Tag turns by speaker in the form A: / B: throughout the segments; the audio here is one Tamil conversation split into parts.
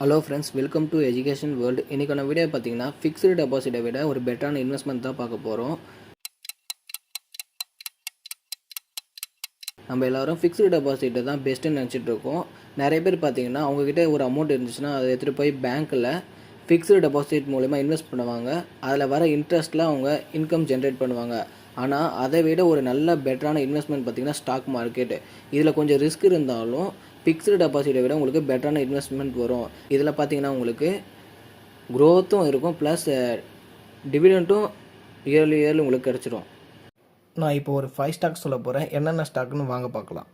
A: Hello friends, welcome to education world. இன்றைக்கான வீடியோ பார்த்தீங்கன்னா ஃபிக்ஸ்டு டெபாசிட்டை விட ஒரு பெட்டரான இன்வெஸ்ட்மெண்ட் தான் பார்க்க போகிறோம். நம்ம எல்லோரும் ஃபிக்ஸ்டு டெபாசிட்டை தான் பெஸ்ட்டுன்னு நினச்சிட்டு இருக்கோம். நிறைய பேர் பார்த்தீங்கன்னா அவங்கக்கிட்ட ஒரு அமௌண்ட் இருந்துச்சுன்னா அதை எடுத்துகிட்டு போய் பேங்க்கில் ஃபிக்ஸ்டு டெபாசிட் மூலிமா இன்வெஸ்ட் பண்ணுவாங்க. அதில் வர இன்ட்ரெஸ்ட்டில் அவங்க இன்கம் ஜென்ரேட் பண்ணுவாங்க. ஆனால் அதை விட ஒரு நல்ல பெட்டரான இன்வெஸ்ட்மெண்ட் பார்த்திங்கன்னா ஸ்டாக் மார்க்கெட்டு. இதில் கொஞ்சம் ரிஸ்க் இருந்தாலும் ஃபிக்ஸ்டு டெபாசிட்டை விட உங்களுக்கு பெட்டரான இன்வெஸ்ட்மெண்ட் வரும். இதில் பார்த்தீங்கன்னா உங்களுக்கு க்ரோத்தும் இருக்கும், ப்ளஸ் டிவிடெண்ட்டும் இயர்லி உங்களுக்கு கிடச்சிடும்.
B: நான் இப்போ ஒரு 5 ஸ்டாக் சொல்ல போகிறேன். என்னென்ன ஸ்டாக்னு வாங்க பார்க்கலாம்.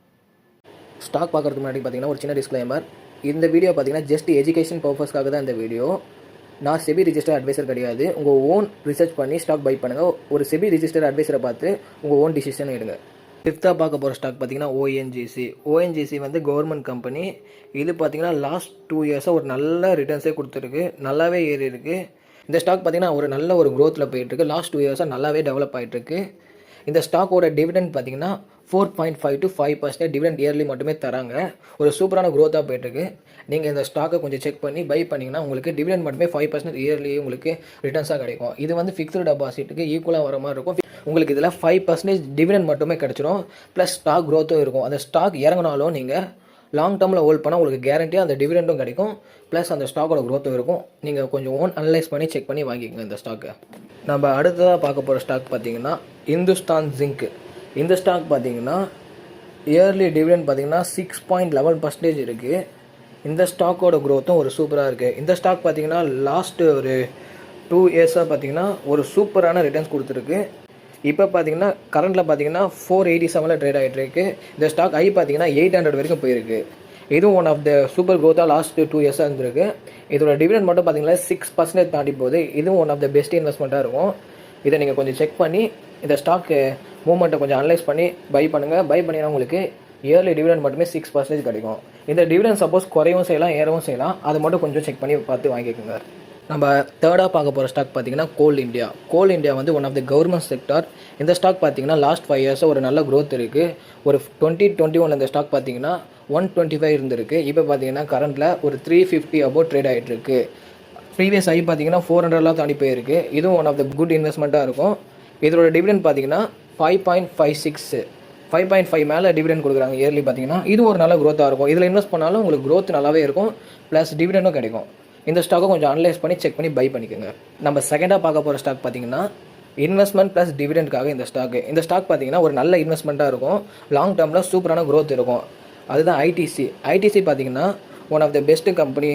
A: ஸ்டாக் பார்க்குறதுக்கு முன்னாடி பார்த்தீங்கன்னா ஒரு சின்ன டிஸ்க்ளைமர். இந்த வீடியோ பார்த்தீங்கன்னா ஜஸ்ட் எஜுகேஷன் பர்பஸ்க்காக தான் இந்த வீடியோ. நான் செபி ரிஜிஸ்டர் அட்வைசர் கிடையாது. உங்கள் ஓன் ரிசர்ச் பண்ணி ஸ்டாக் பை பண்ணுங்கள். ஒரு செபி ரிஜிஸ்டர் அட்வைசரை பார்த்து உங்கள் ஓன் டிசிஷன் எடுங்க. ஃபிஃப்த்தாக பார்க்க போகிற ஸ்டாக் பார்த்தீங்கன்னா ஓஎன்ஜிசி வந்து கவர்மெண்ட் கம்பெனி. இது பார்த்தீங்கன்னா லாஸ்ட் 2 இயர்ஸாக ஒரு நல்ல ரிட்டர்ன்ஸே கொடுத்துருக்கு, நல்லாவே ஏறி இருக்குது. இந்த ஸ்டாக் பார்த்தீங்கன்னா ஒரு நல்ல ஒரு க்ரோத்தில் போயிட்டுருக்கு. லாஸ்ட் 2 இயர்ஸாக நல்லாவே டெவலப் ஆகிட்டுருக்கு. இந்த ஸ்டாக்கோட டிவிடெண்ட் பார்த்தீங்கன்னா 4.5 to 5% டிவிடெண்ட் இயர்லி மட்டுமே தராங்க. ஒரு சூப்பரான க்ரோத்தாக போயிட்டுருக்கு. நீங்கள் இந்த ஸ்டாக்கை கொஞ்சம் செக் பண்ணி பை பண்ணிங்கன்னா உங்களுக்கு டிவிடெண்ட் மட்டுமே 5% இயர்லி உங்களுக்கு ரிட்டர்ன்ஸாக கிடைக்கும். இது வந்து ஃபிக்ஸ்டு டெபாசிட்டுக்கு ஈக்குவலாக வர மாதிரி இருக்கும். உங்களுக்கு இதில் 5% டிவிடெண்ட் மட்டுமே கிடச்சிரும், ப்ளஸ் ஸ்டாக் க்ரோத்தும் இருக்கும். அந்த ஸ்டாக் இறங்கினாலும் நீங்கள் லாங் டேர்மில் ஹோல்ட் பண்ணால் உங்களுக்கு கேரண்டியாக அந்த டிவிடெண்டும் கிடைக்கும், ப்ளஸ் அந்த ஸ்டாக்கோட க்ரோத்தும் இருக்கும். நீங்கள் கொஞ்சம் ஓன் அனலைஸ் பண்ணி செக் பண்ணி வாங்கிக்கோங்க இந்த ஸ்டாக்கை. நம்ம அடுத்ததாக பார்க்க போகிற ஸ்டாக் பார்த்தீங்கன்னா இந்துஸ்தான் ஜிங்க். இந்த ஸ்டாக் பார்த்தீங்கன்னா இயர்லி டிவிடெண்ட் பார்த்தீங்கன்னா 6.11% இருக்குது. இந்த ஸ்டாக்கோட க்ரோத்தும் ஒரு சூப்பராக இருக்குது. இந்த ஸ்டாக் பார்த்தீங்கன்னா லாஸ்ட்டு ஒரு 2 இயர்ஸாக பார்த்தீங்கன்னா ஒரு சூப்பரான ரிட்டர்ன்ஸ் கொடுத்துருக்கு. இப்போ பார்த்தீங்கன்னா கரண்ட்டில் பார்த்தீங்கன்னா 487 ட்ரேட் ஆகிட்டு இருக்கு. இந்த ஸ்டாக் பார்த்தீங்கன்னா 800 வரைக்கும் போயிருக்கு. இதுவும் ஒன் ஆஃப் த சூப்பர் க்ரோத்தாக லாஸ்ட் 2 இயர்ஸாக இருந்திருக்கு. இதோட டிவிடெண்ட் மட்டும் பார்த்தீங்கன்னா 6% தாண்டி போகுது. இதுவும் ஒன் ஆஃப் த பெஸ்ட் இன்வெஸ்ட்மெண்ட்டாக இருக்கும். இதை நீங்கள் கொஞ்சம் செக் பண்ணி இந்த ஸ்டாக் மூவ்மெண்ட்டை கொஞ்சம் அனலைஸ் பண்ணி பை பண்ணுங்கள். பை பண்ணிங்கன்னா உங்களுக்கு இயர்லி டிவிடெண்ட் மட்டுமே 6% கிடைக்கும். இந்த டிவிடெண்ட் சப்போஸ் குறையவும் செய்யலாம், ஏறவும் செய்யலாம். அது மட்டும் கொஞ்சம் செக் பண்ணி பார்த்து வாங்கிக்கோங்க. நம்ம தேர்டாக பார்க்க போகிற ஸ்டாக் பார்த்தீங்கன்னா கோல் இந்தியா வந்து one of the government sector. இந்த ஸ்டாக் பார்த்தீங்கன்னா லாஸ்ட் 5 இயர்ஸாக ஒரு நல்ல க்ரோத் இருக்குது. ஒரு 2021 இந்த ஸ்டாக் பார்த்தீங்கன்னா 125 இருந்திருக்கு. இப்போ பார்த்தீங்கன்னா கரண்ட்டில் ஒரு 350 அபோவ் ட்ரேட் ஆகிட்டு இருக்கு. ப்ரீவியஸ் பார்த்தீங்கன்னா 400 தாண்டி போயிருக்கு. இதுவும் ஒன் ஆஃப் த குட் இன்வெஸ்ட்மெண்ட்டாக இருக்கும். இதோட டிவிடெண்ட் பார்த்தீங்கன்னா 5.5 மேலே டிவிடெண்ட் கொடுக்குறாங்க இயர்லி பார்த்தீங்கன்னா. இது ஒரு நல்ல க்ரோத்தாக இருக்கும். இதில் இன்வெஸ்ட் பண்ணாலும் உங்களுக்கு க்ரோத் நல்லாவே இருக்கும், ப்ளஸ் டிவிடெண்டும் கிடைக்கும். இந்த ஸ்டாக்கை கொஞ்சம் அனலைஸ் பண்ணி செக் பண்ணி பை பண்ணிக்கோங்க. நம்ம செகண்டாக பார்க்க போகிற ஸ்டாக் பார்த்தீங்கன்னா இன்வெஸ்ட்மெண்ட் ப்ளஸ் டிவிடெண்ட்காக இந்த ஸ்டாக் பார்த்தீங்கன்னா ஒரு நல்ல இன்வெஸ்ட்மெண்ட்டாக இருக்கும். லாங் டேர்மில் சூப்பரான க்ரோத் இருக்கும். அதுதான் ஐடிசி பார்த்தீங்கன்னா one of the best company,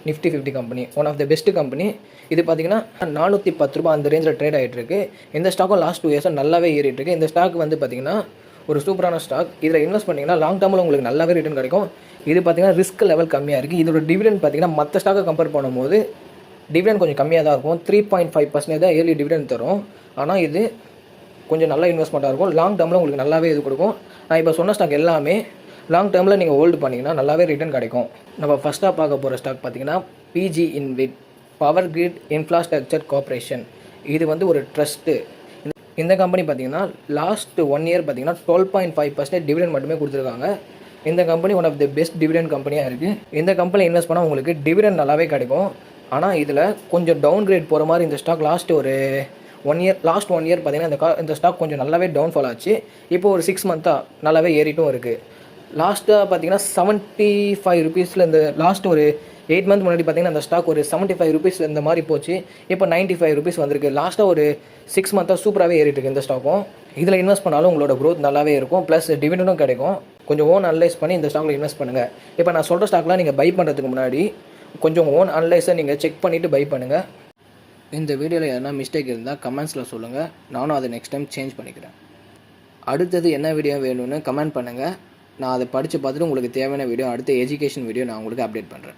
A: Nifty 50 company, one of the best company. இது பார்த்தீங்கன்னா 410 ரூபா அந்த ரேஞ்சில் ட்ரேட் ஆகிட்டு இருக்கு. இந்த ஸ்டாக்கும் லாஸ்ட் 2 இயர்ஸாக நல்லாவே ஏறிட்டு இருக்கு. இந்த ஸ்டாக் வந்து பார்த்தீங்கன்னா ஒரு சூப்பரான ஸ்டாக். இதில் இன்வெஸ்ட் பண்ணிங்கன்னா லாங் டேர்மில் உங்களுக்கு நல்லாவே ரிட்டர்ன் கிடைக்கும். இது பார்த்தீங்கன்னா ரிஸ்க் லெவல் கம்மியாக இருக்குது. இதோட டிவிடெண்ட் பார்த்தீங்கன்னா மற்ற ஸ்டாக்கை கம்பேர் பண்ணும்போது டிவிடெண்ட் கொஞ்சம் கம்மியாக தான் இருக்கும். 3.5% தான் இயர்லி டிவிடெண்ட் தரும். ஆனால் இது கொஞ்சம் நல்ல இன்வெஸ்ட்மெண்ட்டாக இருக்கும். லாங் டேர்மில் உங்களுக்கு நல்லாவே இது கொடுக்கும். நான் இப்போ சொன்ன ஸ்டாக் எல்லாமே லாங் டேர்மில் நீங்கள் ஹோல்டு பண்ணிங்கன்னா நல்லாவே ரிட்டர்ன் கிடைக்கும். நம்ம ஃபஸ்ட்டாக பார்க்க போகிற ஸ்டாக் பார்த்தீங்கன்னா PG InvIT, Power Grid Infrastructure Corporation. இது வந்து ஒரு ட்ரஸ்ட்டு. இந்த கம்பெனி பார்த்தீங்கன்னா லாஸ்ட் 1 இயர் பார்த்தீங்கன்னா 12.5% டிவிடெண்ட் மட்டுமே கொடுத்துருக்காங்க. இந்த company one of the best dividend கம்பெனியாக இருக்குது. இந்த கம்பெனி இன்வெஸ்ட் பண்ணால் உங்களுக்கு டிவிடெண்ட் நல்லாவே கிடைக்கும். ஆனால் இதில் கொஞ்சம் டவுன் கிரேட் போகிற மாதிரி இந்த ஸ்டாக் லாஸ்ட் 1 இயர் பார்த்தீங்கன்னா இந்த ஸ்டாக் கொஞ்சம் நல்லாவே டவுன்ஃபால் ஆச்சு. இப்போ ஒரு 6 மந்த்தாக நல்லாவே ஏறிட்டும் இருக்குது. லாஸ்ட்டாக பார்த்தீங்கன்னா 75 ருபீஸில் இந்த லாஸ்ட் ஒரு 8 மந்த் முன்னாடி பார்த்தீங்கன்னா அந்த ஸ்டாக் ஒரு 75 ருபீஸ் இந்த மாதிரி போச்சு. இப்போ 95 ருபீஸ் வந்திருக்கு. லாஸ்ட்டாக ஒரு 6 மந்த்தாக சூப்பராகவே ஏறிட்டு இருக்கு இந்த ஸ்டாக்கும். இதில் இன்வெஸ்ட் பண்ணாலும் உங்களோட க்ரோத் நல்லாவே இருக்கும், ப்ளஸ் டிவிடெண்டும் கிடைக்கும். கொஞ்சம் ஓன் அனலைஸ் பண்ணி இந்த ஸ்டாக்கில் இன்வெஸ்ட் பண்ணுங்கள். இப்போ நான் சொல்கிற ஸ்டாக்லாம் நீங்கள் பை பண்ணுறதுக்கு முன்னாடி கொஞ்சம் ஓன் அனலைஸை நீங்கள் செக் பண்ணிவிட்டு பை பண்ணுங்கள். இந்த வீடியோவில் எதனா மிஸ்டேக் இருந்தால் கமெண்ட்ஸில் சொல்லுங்கள். நானும் அதை நெக்ஸ்ட் டைம் சேஞ்ச் பண்ணிக்கிறேன். அடுத்தது என்ன வீடியோ வேணும்னு கமெண்ட் பண்ணுங்கள். நான் அதை படித்து பார்த்துட்டு உங்களுக்கு தேவையான வீடியோ, அடுத்த எஜுகேஷன் வீடியோ நான் உங்களுக்கு அப்டேட் பண்ணுறேன்.